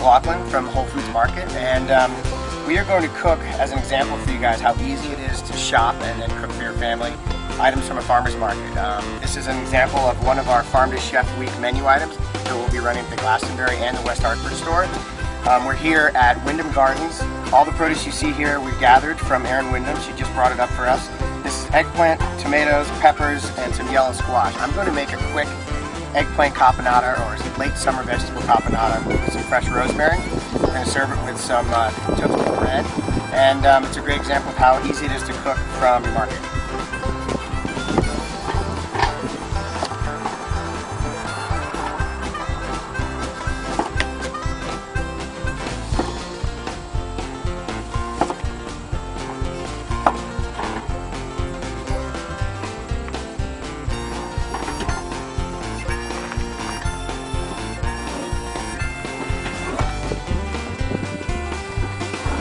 McLachlan from Whole Foods Market, and we are going to cook as an example for you guys how easy it is to shop and then cook for your family items from a farmer's market. This is an example of one of our Farm to Chef Week menu items that we'll be running at the Glastonbury and the West Hartford store. We're here at Windham Gardens. All the produce you see here we gathered from Erin Windham. She just brought it up for us. This is eggplant, tomatoes, peppers, and some yellow squash. I'm going to make a quick eggplant caponata, or late summer vegetable caponata, with some fresh rosemary. We're going to serve it with some toasted bread, and it's a great example of how easy it is to cook from your market.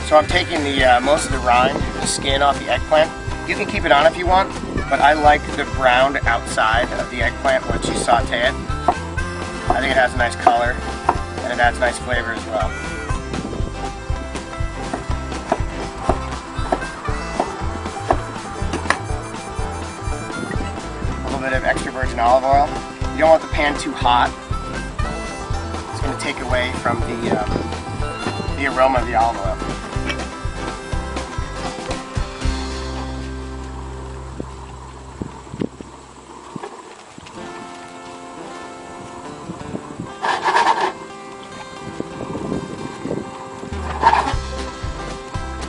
So I'm taking the most of the rind, the skin off the eggplant. You can keep it on if you want, but I like the browned outside of the eggplant once you saute it. I think it has a nice color and it adds nice flavor as well. A little bit of extra virgin olive oil. You don't want the pan too hot. It's going to take away from the aroma of the olive oil.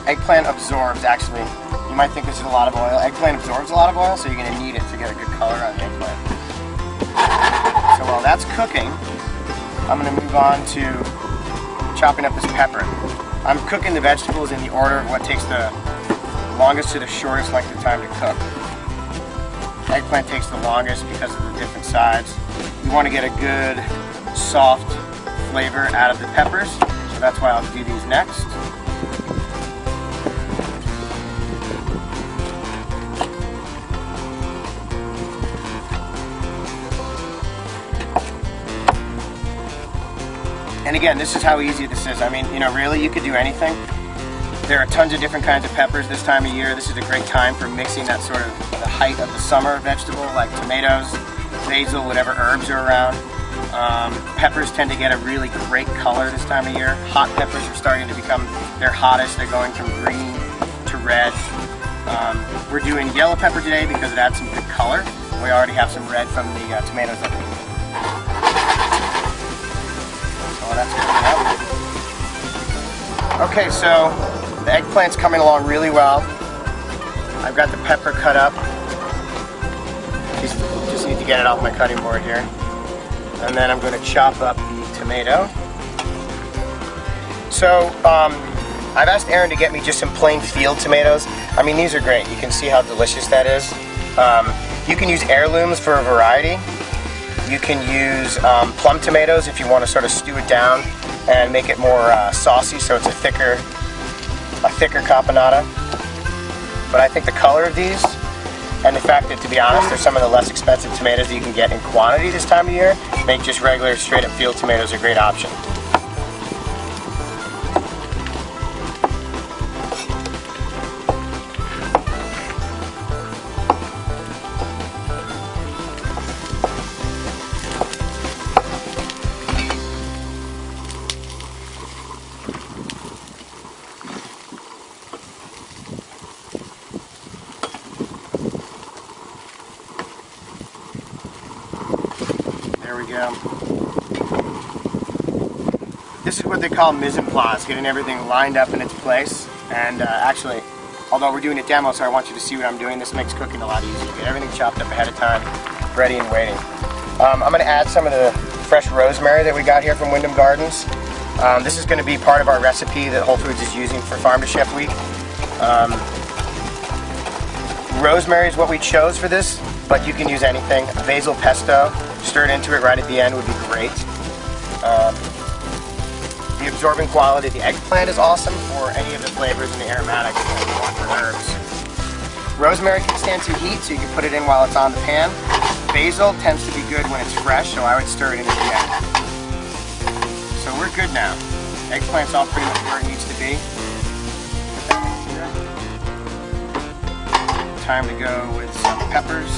Eggplant absorbs, actually, you might think this is a lot of oil. Eggplant absorbs a lot of oil, so you're going to need it to get a good color on the eggplant. So while that's cooking, I'm going to move on to chopping up this pepper. I'm cooking the vegetables in the order of what takes the longest to the shortest length of time to cook. Eggplant takes the longest because of the different sides. You want to get a good, soft flavor out of the peppers, so that's why I'll do these next. And again, this is how easy this is. I mean, you know, really, you could do anything. There are tons of different kinds of peppers this time of year. This is a great time for mixing that sort of the height of the summer vegetable, like tomatoes, basil, whatever herbs are around. Peppers tend to get a really great color this time of year. Hot peppers are starting to become their hottest. They're going from green to red. We're doing yellow pepper today because it adds some good color. We already have some red from the tomatoes that we used. That's okay, so the eggplant's coming along really well. I've got the pepper cut up. Just need to get it off my cutting board here. And then I'm going to chop up the tomato. So I've asked Erin to get me just some plain field tomatoes. I mean, these are great. You can see how delicious that is. You can use heirlooms for a variety. You can use plum tomatoes if you want to sort of stew it down and make it more saucy, so it's a thicker caponata. But I think the color of these, and the fact that, to be honest, they're some of the less expensive tomatoes that you can get in quantity this time of year, make just regular straight-up field tomatoes a great option. There we go. This is what they call mise en place, getting everything lined up in its place. And actually, although we're doing a demo, so I want you to see what I'm doing, this makes cooking a lot easier. Get everything chopped up ahead of time, ready and waiting. I'm going to add some of the fresh rosemary that we got here from Windham Gardens. This is going to be part of our recipe that Whole Foods is using for Farm to Chef Week. Rosemary is what we chose for this, but you can use anything. Basil pesto, stirred into it right at the end would be great. The absorbing quality of the eggplant is awesome for any of the flavors and the aromatics that you want for herbs. Rosemary can stand some heat, so you can put it in while it's on the pan. Basil tends to be good when it's fresh, so I would stir it in at the end. So we're good now. Eggplant's all pretty much where it needs to be. Time to go with some peppers,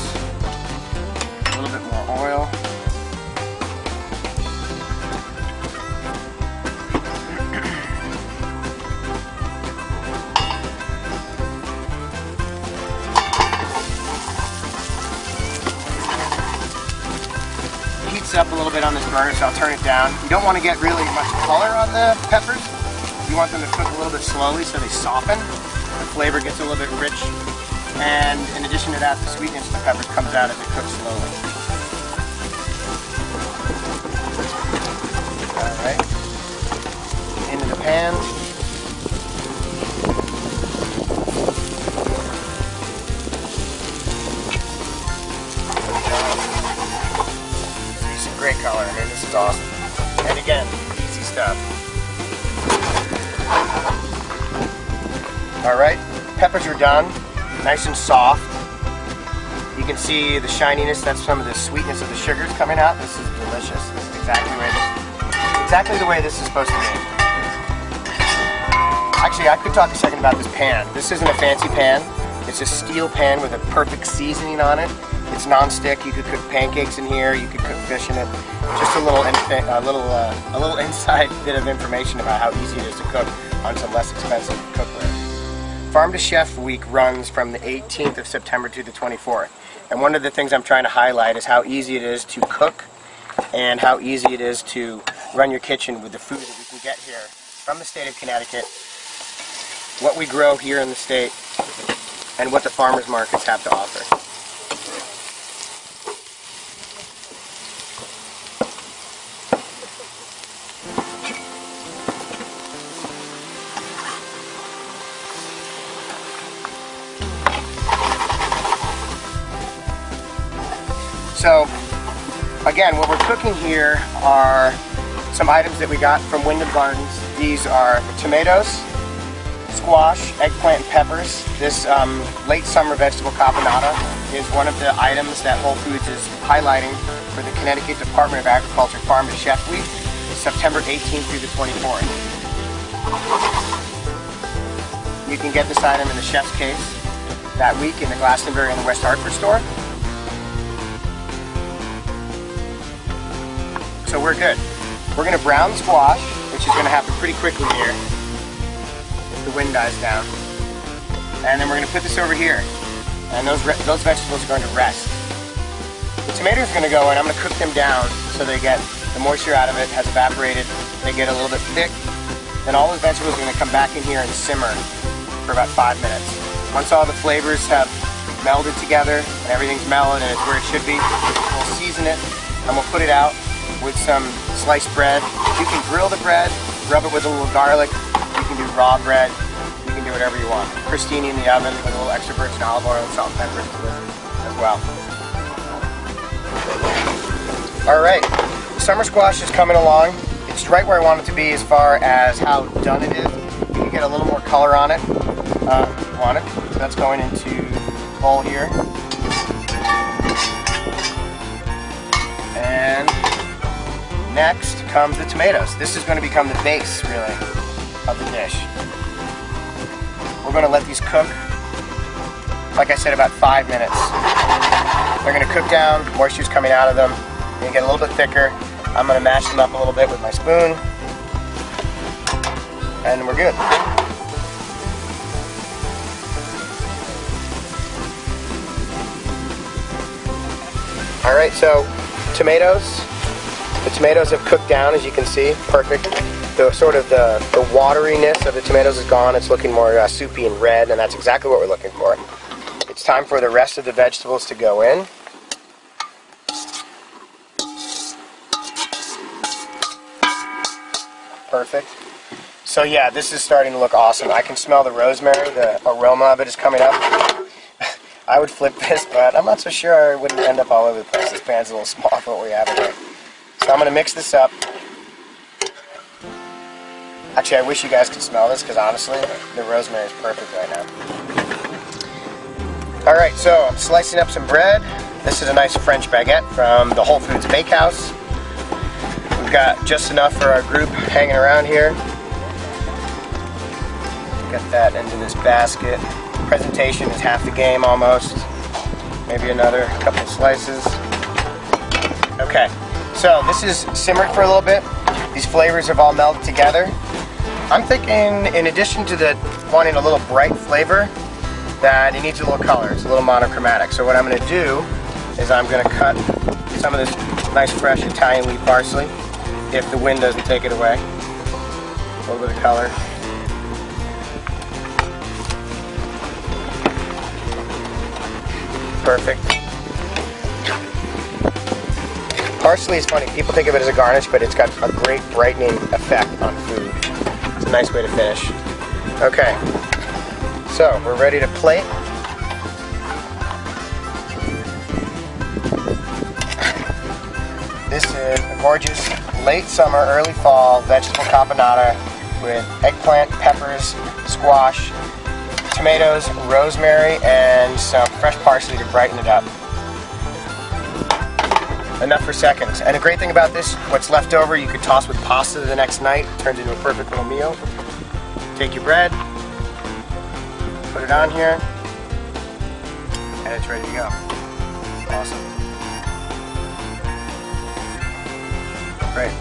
a little bit more oil. Heats up a little bit on this burner, so I'll turn it down. You don't want to get really much color on the peppers. You want them to cook a little bit slowly so they soften. The flavor gets a little bit rich. And in addition to that, the sweetness of the peppers comes out as it cooks slowly. Alright. Into the pan. See some great color. I mean, this is awesome. And again, easy stuff. Alright, peppers are done. Nice and soft. You can see the shininess, that's some of the sweetness of the sugars coming out. This is delicious. This is exactly the way this is supposed to be. Actually, I could talk a second about this pan. This isn't a fancy pan. It's a steel pan with a perfect seasoning on it. It's non-stick. You could cook pancakes in here. You could cook fish in it. Just a little inside bit of information about how easy it is to cook on some less expensive cookware. Farm to Chef Week runs from the 18th of September to the 24th. And one of the things I'm trying to highlight is how easy it is to cook and how easy it is to run your kitchen with the food that we can get here from the state of Connecticut, what we grow here in the state, and what the farmers markets have to offer. So, again, what we're cooking here are some items that we got from Windham Gardens. These are tomatoes, squash, eggplant, and peppers. This late summer vegetable caponata is one of the items that Whole Foods is highlighting for the Connecticut Department of Agriculture Farm to Chef Week, September 18th through the 24th. You can get this item in the chef's case that week in the Glastonbury and the West Hartford store. So we're good. We're going to brown the squash, which is going to happen pretty quickly here if the wind dies down. And then we're going to put this over here. And those vegetables are going to rest. The tomatoes are going to go in. I'm going to cook them down so they get the moisture out of it, has evaporated. They get a little bit thick. Then all the vegetables are going to come back in here and simmer for about 5 minutes. Once all the flavors have melded together and everything's mellowed and it's where it should be, we'll season it and we'll put it out with some sliced bread. You can grill the bread, rub it with a little garlic. You can do raw bread. You can do whatever you want. Crostini in the oven with a little extra virgin olive oil and salt and pepper as well. All right, the summer squash is coming along. It's right where I want it to be as far as how done it is. You can get a little more color on it if you want it. So that's going into the bowl here. And next comes the tomatoes. This is going to become the base, really, of the dish. We're going to let these cook, like I said, about 5 minutes. They're going to cook down, moisture's coming out of them. They get a little bit thicker. I'm going to mash them up a little bit with my spoon. And we're good. Alright, so tomatoes. The tomatoes have cooked down, as you can see, perfect. The wateriness of the tomatoes is gone. It's looking more soupy and red, and that's exactly what we're looking for. It's time for the rest of the vegetables to go in. Perfect. So yeah, this is starting to look awesome. I can smell the rosemary. The aroma of it is coming up. I would flip this, but I'm not so sure I wouldn't end up all over the place. This pan's a little small for what we have in here. So I'm going to mix this up. Actually, I wish you guys could smell this, because honestly, the rosemary is perfect right now. Alright, so I'm slicing up some bread. This is a nice French baguette from the Whole Foods Bakehouse. We've got just enough for our group hanging around here. Get that into this basket. Presentation is half the game almost. Maybe another couple of slices. Okay, so this is simmered for a little bit. These flavors have all melded together. I'm thinking, in addition to wanting a little bright flavor, that it needs a little color. It's a little monochromatic. So what I'm going to do is I'm going to cut some of this nice fresh Italian wheat parsley, if the wind doesn't take it away. A little bit of color. Perfect. Parsley is funny. People think of it as a garnish, but it's got a great brightening effect on food. It's a nice way to finish. Okay, so we're ready to plate. This is a gorgeous late summer, early fall vegetable caponata with eggplant, peppers, squash, tomatoes, rosemary, and some fresh parsley to brighten it up. Enough for seconds. And the great thing about this, what's left over you could toss with pasta the next night. It turns into a perfect little meal. Take your bread, put it on here, and it's ready to go. Awesome. Great.